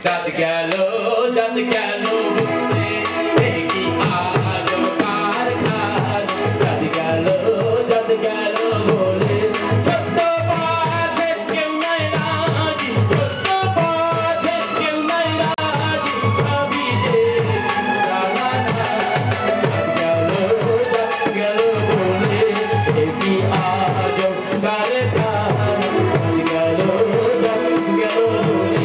রাত গেল বলে কি আলো কার খান রাত গেল বলে ছোট্ট পথে কেউ নাই রাজি ছোট্ট পথে কেউ নাই রাজি ভাবি যে রাত গেল বলে কি আলো কার খান রাত গেল বলে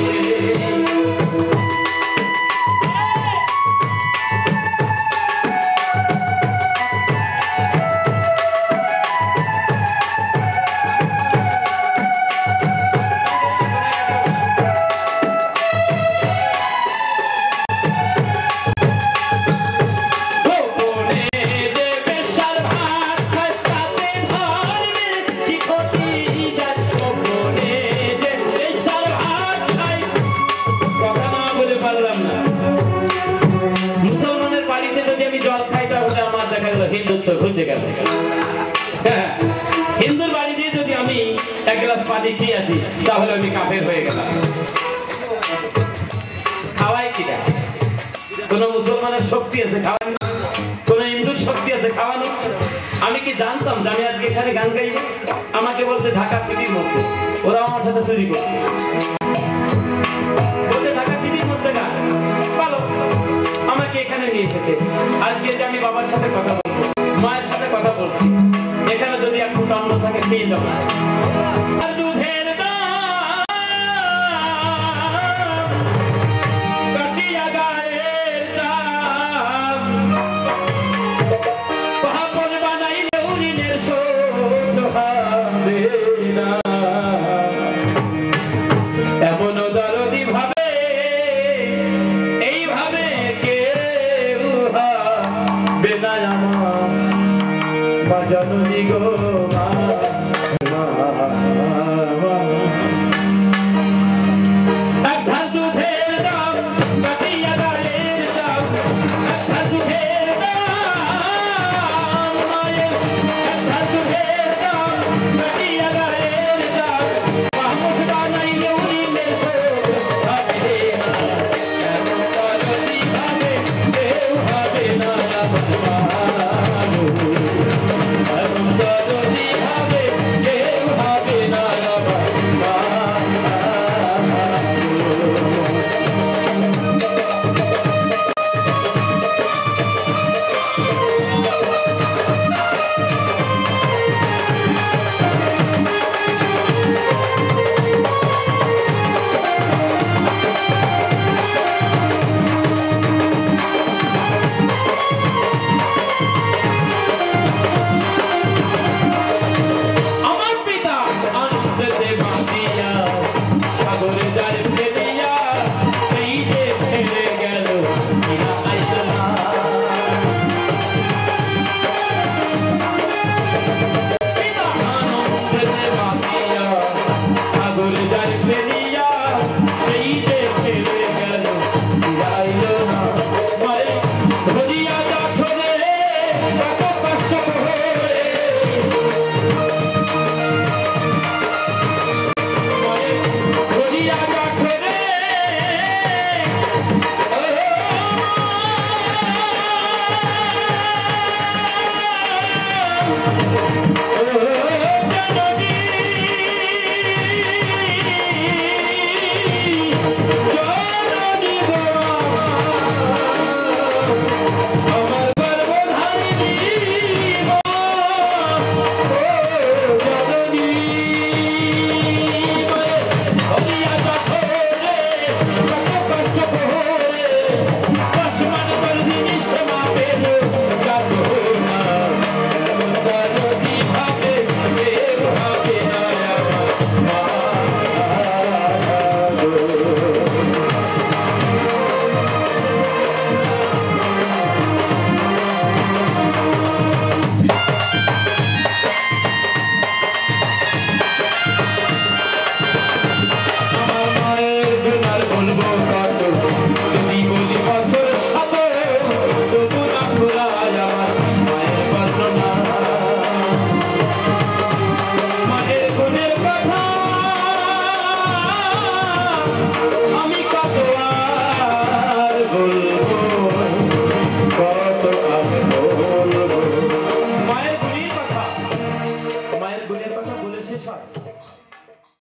মুসলমানের বাড়িতে যদি আমি জল খাই তাহলে আমার দেখা গেল হিন্দুত্ব ঘুচে গেল। হিন্দুর বাড়ি দিয়ে যদি আমি এক গ্লাস পানি খেয়ে আসি তাহলে আমি কাফের হয়ে গেলাম। খাওয়াই কিনা? কোন মুসলমানের শক্তি আছে খাওয়ানো? কোন হিন্দুর শক্তি আছে খাওয়ানো? আমি কি জানতাম যে আমি আজকে এখানে গান গাইব? আমাকে বলতে ঢাকা সিটির মধ্যে, ওরা আমার সাথে চুরি করছে, বলতে ঢাকা সিটির মধ্যে গান ভালো, আমাকে এখানে নিয়ে এসেছে। আজকে যে আমি বাবার সাথে কথা বলবো, মায়ের সাথে কথা বলছি, এখানে যদি এক ফুট অন্ন থাকে খেয়ে যাবো। দুধের দাম কাটিয়া গায়ের দাম পাপড় বানাইলে উরিনের শোধ হবে না। এমন দরদি ভাবে এইভাবে কেউ হবে না আমার মা জননী গো মা। এক ধার দুধের দাম কাটিয়া গায়ের দাম, এক ধার দুধের দাম মায়ের, এক ধার দুধের দাম কাটিয়া গায়ের দাম পাপড় বানাইলে উরিনের শোধ হবে না। এমন দরদি ভাবে কেউ হবে না আমার মা। এমন দরদি ভাবে কেউ হবে না আমার মা। আমার পিতা আনন্দেতে বাঁধিয়া সাগরে যার ফেলিয়া সেই যে ফেলে গেল ফিরা আইল না। পিতা আনন্দেতে বাঁধিয়া সাগরে